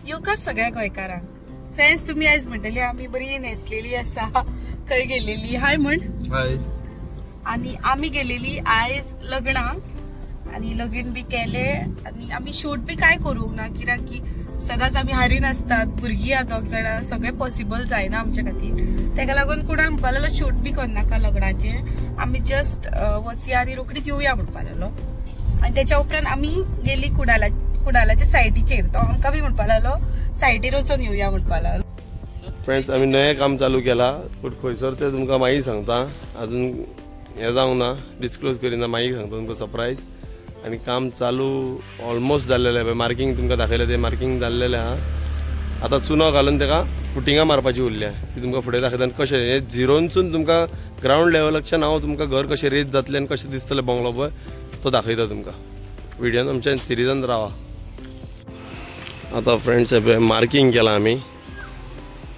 येवकार सगळ्या गोंयकारांक. फ्रेंड्स तुम्ही आयज म्हणटली आमी बरी न्हेसलेली आसा, खंय गेलेली हाय म्हण. हाय. आणि आमी गेलेली आयज लग्नाक आणि लगीन बी केले आणि आमी शूट बी काय करूंक ना कित्याक की सदांच आमी हारीन असतात, भुरगीं आहा 2 जाणां, सगळे पॉसिबल जायना आमच्या खातीर. तेका लागून कोणाक म्हणपा लागलो शूट बी करनाका लग्नाचे, आमी जस्ट वचया आणि रोकडीच येवया म्हणपा लागलो. आणि त्याच्या उपरांत आमी गेली कुडालाच्या सायटीचेर. तो आमकां बी म्हणपा लागलो सायटीर वचून येवया म्हणपा लागलो. फ्रेंड्स आमी नवें काम चालू केला, पूण खंयसर ते तुमकां मागीर सांगता. अजून हे जावंक ना, डिस्क्लोज करिना, मागीर सांगता तुमकां सरप्रायज. आणि काम चालू ऑलमोस्ट जाल्लेलें आहे. मार्किंग तुमकां दाखयलें ते मार्किंग जाल्लेलें आहा. आतां चुनो घालून तेका फुटिंगां मारपाची उरल्या, ती तुमकां फुडें दाखयता. कशें हे झिरोनसून तुमकां ग्रावंड लेवलाच्यान हांव तुमकां घर कशें रेज जातलें आनी कशें दिसतलें बंगलो पळय तो दाखयता तुमकां. व्हिडियोन आमच्या सिरिजान रावा. आता फ्रेंड्स हे मार्किंग केलां आमी,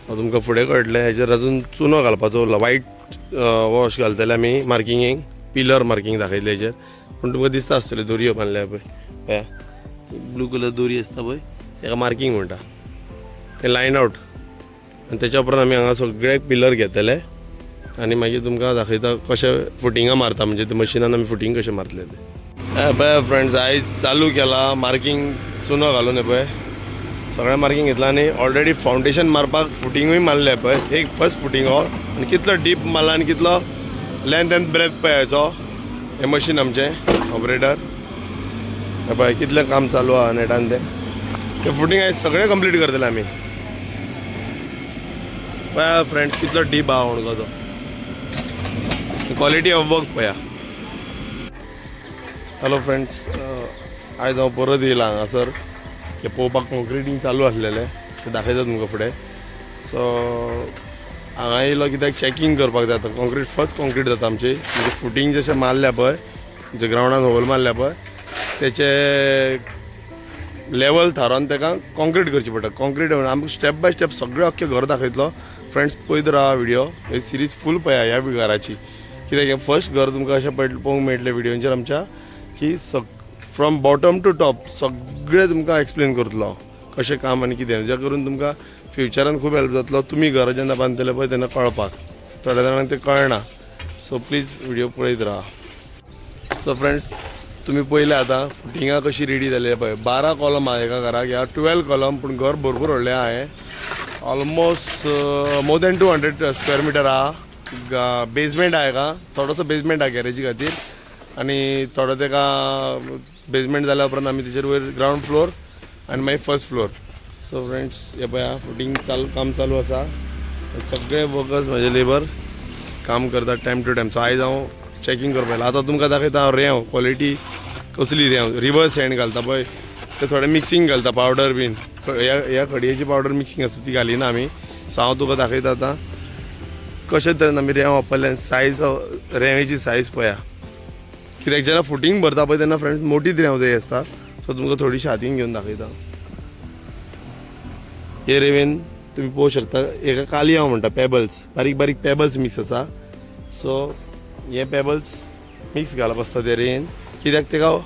तुमकां फुडें कळटलें. हेजेर अजून चुनो घालपाचो उरला, वायट वॉश घालतले आमी मार्किंगेक. पिलर मार्किंग दाखयतले हेजेर, पूण तुमकां दिसता आसतलें दोरयो बांदल्या पळय, ब्लू कलर दोरी आसता पळय तेका मार्किंग म्हणटा, ते लायन आउट. आनी तेच्या उपरांत आमी हांगा सगळे पिलर घेतले आनी मागीर तुमकां दाखयता कशें फुटिंगां मारता, म्हणजे ते मशिनान आमी फुटींग कशें मारतले ते. पळय फ्रेंड्स आयज चालू केला मार्किंग, चुनो घालून पळय सगळें मार्किंग घेतला. आनी ऑलरेडी फावंडेशन मारपाक फुटिंगूय मारले पळय, एक फर्स्ट फुटींग हो. आनी कितलो डीप मारला आनी कितलो लेंथ एंड ब्रेथ पळय हेचो. हे मशीन आमचें ऑपरेटर पळय कितलें काम चालू आहा नेटान. ते फुटींग आयज सगळें कंप्लीट करतले आमी. पळया फ्रेंड्स कितलो डीप आहा म्हणून तो क्वॉलिटी ऑफ वर्क पळया. हॅलो फ्रेंड्स, आयज हांव परत येयला हांगासर. हे पळोवपाक कॉन्क्रिटींग चालू आसलेलें, ते दाखयता तुमकां फुडें. सो हांगा येयलो कित्याक चॅकींग करपाक जाता. कॉन्क्रीट फर्स्ट कॉन्क्रीट जाता आमची, म्हणजे फुटींग जशें मारल्या पळय, जे ग्रावंडान होल मारल्या पळय तेचे लेवल थारोवन तेका कॉन्क्रीट करची पडटा. कॉन्क्रीट आमकां स्टेप बाय स्टेप सगळें अख्खें घर दाखयतलो. फ्रेंड्स पळयत राहा व्हिडियो, ही सिरीज फूल पळया ह्या घराची. कित्याक हें फर्स्ट घर तुमकां अशें पळोवंक मेळटलें व्हिडियोचेर आमच्या, की फ्रॉम बॉटम टू टॉप सगळें तुमकां एक्सप्लेन करतलो कशें काम आनी कितें, जे करून तुमकां फ्युचरान खूब हेल्प जातलो. तुमी घर जेन्ना बांदतले पळय तेन्ना कळपाक, थोड्या जाणांक ते कळना. सो प्लीज व्हिडियो पळयत राहा. सो फ्रेंड्स तुमी पळयलें आतां फुटिंगां कशी रेडी जाली पळय. 12 कॉलम आहा एका घराक, ह्या 12 कॉलम, पूण घर भरपूर व्हडलें आहा. हें almost more than 200 square metre आहा. बेजमेंट आहा हेका, थोडोसो बेजमेंट आहा गॅरेजी खातीर, आनी थोडो तेका बेजमेंट जाल्या उपरांत आमी तेचेर वयर ग्रावंड फ्लोर आनी मागीर फर्स्ट फ्लोर. सो फ्रेंड्स हे पळया फुटींग काम चालू आसा. सगळे वर्कर्स म्हाजे लेबर काम करता टायम टू टायम. सो आयज हांव चॅकींग करपाक येयला. आतां तुमकां दाखयता हांव रेंव क्वॉलिटी कसली रेंव. रिवर्स हँड घालता पळय ते थोडे मिक्सिंग घालता, पावडर बीन. ह्या खडयेची पावडर मिक्सिंग आसता ती घालिना आमी. सो हांव तुका दाखयता आतां कशें तरेन आमी रेंव वापरलें. सायज रेंवेची सायज पळया, कित्याक जेन्ना फुटींग भरता पळय तेन्ना फ्रेंड्स मोटीच रेंव जाय आसता. सो तुमकां थोडीशी हातीन घेवन दाखयता. हे रेंवेन तुमी पळोवंक शकता एका काली हांव म्हणटा पेबल्स, बारीक बारीक पेबल्स मिक्स आसा. सो हे पेबल्स मिक्स घालप आसता ते रेंवेन, कित्याक तेका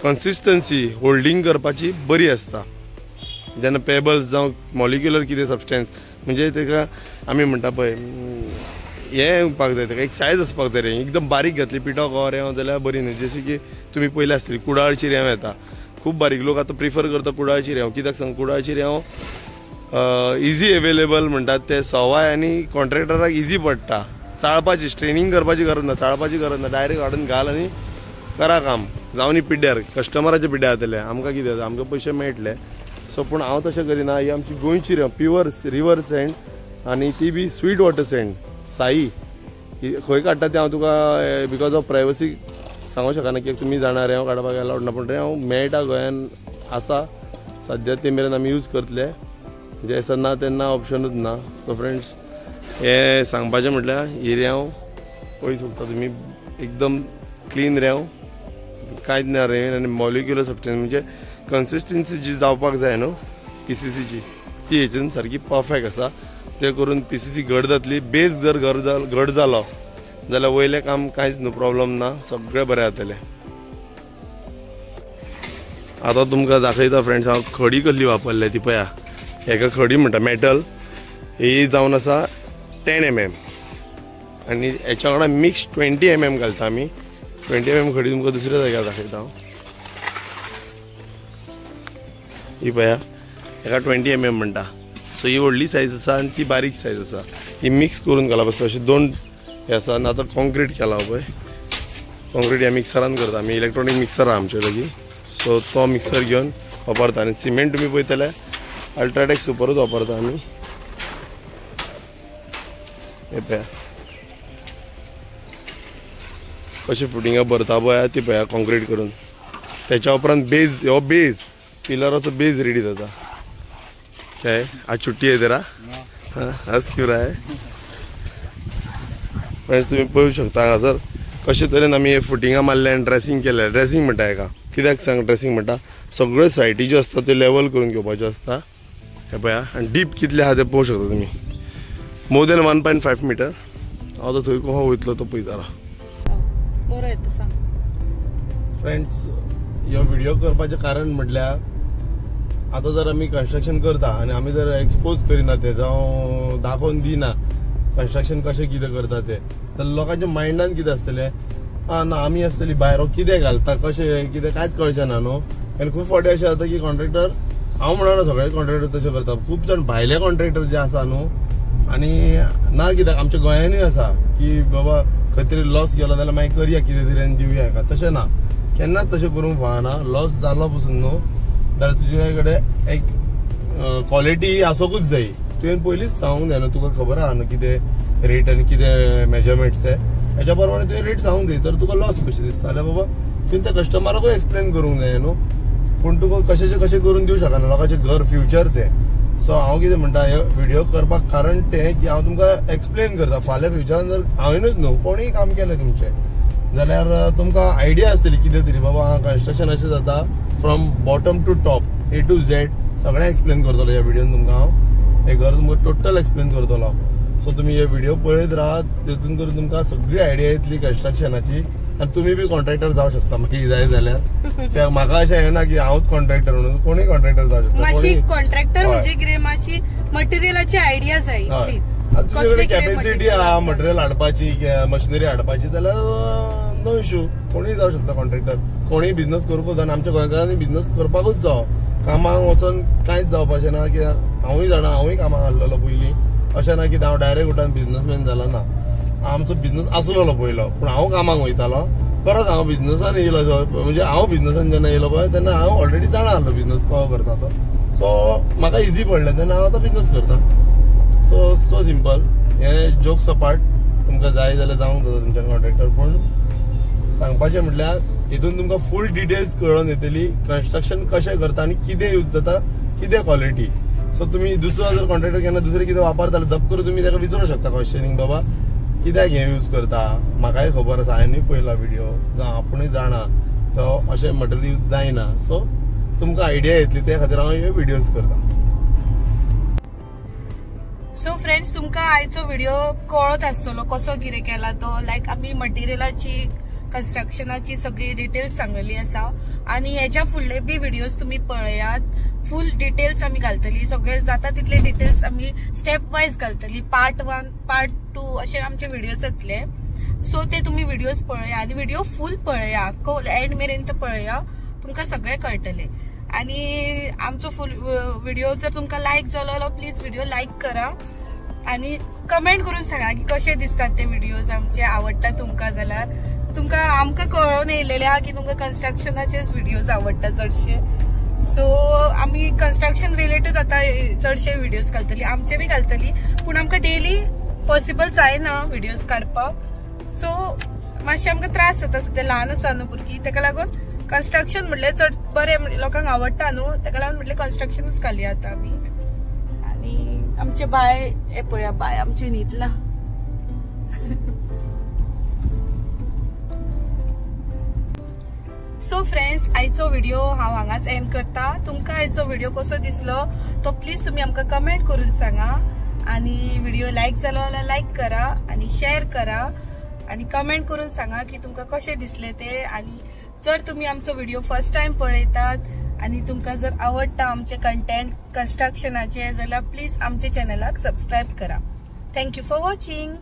कन्सिस्टन्सी होल्डिंग करपाची बरी आसता. जेन्ना पेबल्स जावं मॉलिक्युलर कितें सबस्टेन्स, म्हणजे तेका आमी म्हणटा पळय हें उरपाक जाय, तेका एक सायज आसपाक जाय. रेंव एकदम बारीक घातली पिठो कवर रेंव जाल्यार बरी न्हू. जशी की तुमी पयली आसतली कुडाळची रेंव येता, खूब बारीक लोक आतां प्रिफर करता कुडाळची रेंव. कित्याक सांग, कुडाळची रेंव इजी अवेलेबल म्हणटात ते सवाय आनी कॉन्ट्रॅक्टराक इजी पडटा. चाळपाची स्ट्रेनिंग करपाची गरज ना, चाळपाची गरज ना, डायरेक्ट हाडून घाल आनी करा काम. जावं पिड्ड्यार कस्टमराच्या पिड्ड्यार जातले, आमकां कितें जाता आमकां पयशे मेळटले. सो पूण हांव तशें करिना. ही आमची गोंयची रेंव प्युअर रिवर सँड, आनी ती बी स्वीट वॉटर सँड साई. खंय काडटा तें हांव तुका बिकॉज ऑफ प्रायवसी सांगूंक शकना, कित्याक तुमी जाणा रेंव काडपाक अलावड ना. पूण रेंव मेळटा गोंयान आसा सद्या, ते मेरेन आमी यूज करतले. जे ना तेन्ना ऑप्शनूच ना. सो फ्रेंड्स हे सांगपाचें म्हटल्यार ही रेंव पळोवंक शकता तुमी एकदम क्लीन रेंव, कांयच ना रेंवेन. आनी मॉलिक्युलर सबस्टेन्स म्हणजे कन्सिस्टन्सी जी जावपाक जाय न्हू PCCची, ती हेतून सारकी परफेक्ट आसा. ते करून PCC घट जातली. बेज जर घट जालो जाल्यार वयलें काम कांयच न्हू, प्रॉब्लम ना, सगळें बरें जातलें. आता तुमकां दाखयता फ्रेंड्स हांव खडी कसली वापरल्या ती पळया. हेका खडी म्हणटा मेटल. ही जावन आसा 10 mm आनी हेच्या वांगडा मिक्स 20 mm घालता आमी. 20 mm खडी तुमकां दुसऱ्या जाग्यार दाखयता हांव. ही पळया हेका 20 mm म्हणटा. सो ही व्हडली सायज आसा आनी ती बारीक सायज आसा. ही मिक्स करून घालप आसता. अशें दोन हे आसा. आनी आतां कॉन्क्रीट केला पळय. कॉन्क्रीट ह्या मिक्सरान करता आमी. इलेक्ट्रॉनीक मिक्सर आहा आमचे लागीं. सो तो मिक्सर घेवन वापरता. आनी सिमेंट तुमी पळयत जाल्यार अल्ट्राटेक सुपरूच वापरता आमी. हे पळया कशें फुटिंगा भरता पळय ती पळया कॉन्क्रीट करून. त्याच्या उपरांत बेज हो बेज पिलराचो बेज रेडी जाता. काय आज छुट्टी आहे जरा आज क्यों रहा है फ्रेंड्स. तुम्ही पळोवंक शकता हांगासर कशे तरेन आमी हे फुटिंगा मारले आनी ड्रेसिंग केलें. ड्रेसिंग म्हणटा हेका. कित्याक सांग ड्रेसिंग म्हणटा सगळ्यो सायटी ज्यो आसता त्यो लेवल करून घेवपाच्यो आसता. हे पळया आनी डीप कितले आहा ते पळोवंक शकता तुमी. More than 1.5 metre. हांव तो थंय कसो वयतलो तो पळयता राव. बरो येता सांग फ्रेंड्स. ह्यो व्हिडिओ करपाचें कारण म्हटल्यार आता जर आमी कन्स्ट्रक्शन करता आनी आमी जर एक्सपोज करिना ते जावं दाखोवन दिना कन्स्ट्रक्शन कशें कितें करता ते तर लोकांच्या मायंडान कितें आसतलें ना आमी आसतली भायर कितें घालता कशें कितें कांयच कळचें ना न्हू. आनी खूब फावटी अशें जाता की कॉन्ट्रॅक्टर हांव म्हणना सगळे कॉन्ट्रॅक्टर तशें करता. खूब जाण भायले कॉन्ट्रॅक्टर जे आसा न्हू आनी ना कित्याक आमच्या गोंयांनूय आसा की बाबा खंय तरी लॉस गेलो जाल्यार मागीर करया कितें तरी आनी दिवया हेका. तशें ना केन्नाच तशें करूंक फावना. लॉस जालो पसून न्हू जाल्यार तुजे कडेन एक क्वॉलिटी आसोकूच जाय. तुवें पयलींच सांगूंक जाय न्हू. तुका खबर आहा न्हू कितें रेट आनी कितें मेजरमेंट्स ते हेच्या प्रमाणे तुवें रेट सांगूंक जाय. तर तुका लॉस कशें दिसता जाल्यार बाबा तुवें त्या कस्टमराकूय एक्सप्लेन करूंक जाय न्हू. पूण तुका कशेंचें कशें करून दिवं शकना लोकांचें घर फ्युचर तें. सो हांव कितें म्हणटा हे व्हिडिओ करपाक कारण तें की हांव तुमकां एक्सप्लेन करता. फाल्यां फ्युचरान जर हांवेनूच न्हू कोणीय काम केलें तुमचें जाल्यार तुमकां आयडिया आसतली कितें तरी बाबा कन्स्ट्रक्शन अशें जाता from bottom to top A to Z सगळें एक्सप्लेन करतलो ह्या व्हिडिओन तुमकां हांव. हे घर तुमकां टोटल एक्सप्लेन करतलो. सो तुमी हे व्हिडिओ पळयत राहात. तेतून करून तुमकां सगळी आयडिया येतली कन्स्ट्रक्शनाची आनी तुमी बी कॉन्ट्रॅक्टर जावं शकता मागीर जाय जाल्यार. कित्याक म्हाका अशें येना की हांवूच कॉन्ट्रॅक्टर म्हणून कोणीय कॉन्ट्रॅक्टर जावं शकता. मातशी कॉन्ट्रॅक्टर म्हणजे कितें मातशी मटेरियलाची आयडिया जाय इतली. तुजे कडेन कॅपॅसिटी आहा मटेरियल हाडपाची मशिनरी हाडपाची जाल्यार नो इश्यू. कोणीय जावं शकता कॉन्ट्रॅक्टर. कोणीय बिझनस करूंकूच जाय. आमच्या गोंयकारांनी बिझनस करपाकूच जावो. कामाक वचून कांयच जावपाचें ना. कित्याक हांवूय जाणा हांवूय कामाक आसलेलो पयलीं. अशें ना की हांव डायरेक्ट उठून बिझनसमॅन जालो ना. आमचो बिझनस आसलेलो पयलो पूण हांव कामाक वयतालो. परत हांव बिझनसान येयलो म्हणजे हांव बिझनसान जेन्ना येयलो पळय तेन्ना हांव ऑलरेडी जाणा आसलो बिझनस कसो करता तो. सो म्हाका इजी पडलें तेन्ना हांव आतां बिझनस करता. So simple. हे जोक्स अपार्ट तुमकां जाय जाल्यार जावंक जाता तुमच्या कॉन्ट्रॅक्टर. पूण सांगपाचें म्हटल्यार हितून तुमकां फूल डिटेल्स कळोन येतली कन्स्ट्रक्शन कशें करता आनी कितें यूज जाता कितें क्वॉलिटी. सो तुमी दुसरो जर कॉन्ट्रॅक्टर केन्ना दुसरें कितें वापरता जाल्यार जप करून तुमी ताका विचारूंक शकता क्वेश्चनींग बाबा कित्याक हें यूज करता. म्हाकाय खबर आसा हांवेंय पळयला व्हिडिओ जावं आपुणूय जाणा तो अशें मटेरियल यूज जायना. सो तुमकां आयडिया येतली ते खातीर हांव हे व्हिडिओज करता. सो फ्रेंड्स तुमकां आयचो व्हिडिओ कळत आसतलो कसो कितें केला तो. लायक आमी मटेरियलाची कन्स्ट्रक्शनाची सगळी डिटेल्स सांगलेली आसा आनी हेच्या फुडले बी व्हिडिओज तुमी पळयात. फुल डिटेल्स आमी घालतली. सगळे जाता तितले डिटेल्स आमी स्टेप वायज घालतली. पार्ट 1 पार्ट 2 अशे आमचे व्हिडिओज येतले. सो ते तुमी व्हिडिओज पळया आनी व्हिडिओ फुल पळया. एंड मेरेन ते पळया तुमकां सगळे कळटले. आणि आमचो फुल व्हिडिओ जर तुमकां लायक जालो जाल्यार प्लीज व्हिडिओ लायक करा आणि कमेंट करून सांगा की कशे दिसतात ते व्हिडिओज आमचे. आवडटा तुमकां जाल्यार तुमकां आमकां कळोवन येयलेले आहा की तुमकां कन्स्ट्रक्शनाचेच व्हिडिओज आवडटा चडशे. सो आमी कन्स्ट्रक्शन रिलेटेड आता चडशे व्हिडिओज घालतली. आमचे बी घालतली पूण आमकां डेली पॉसिबल जायना व्हिडिओज काडपाक. सो मातशे आमकां त्रास जाता. सद्या ल्हान आसा न्हू भुरगीं ताका लागून कन्स्ट्रक्शन म्हटल्यार चड बरें लोकांक आवडटा न्हू ताका लागून म्हटल्यार कन्स्ट्रक्शनूच घालया आतां आमी. आनी आमचे बाय हे पळया बाय आमचे न्हिदला. सो फ्रेंड्स आयचो व्हिडिओ हांव हांगाच एंड करता. तुमकां आयचो व्हिडिओ कसो दिसलो तो प्लीज तुमी आमकां कमेंट करून सांगा. आनी व्हिडिओ लायक जालो जाल्यार लायक करा आनी शेअर करा आनी कमेंट करून सांगा की तुमकां कशें दिसले ते. आनी जर तुम्ही आमचो व्हिडिओ फर्स्ट टाइम पळयतात आणि तुमकां जर आवडटा आमचे कंटेंट कन्स्ट्रक्शनाचे जाल्यार प्लीज आमच्या चॅनलाक सबस्क्राईब करा. Thank you for watching.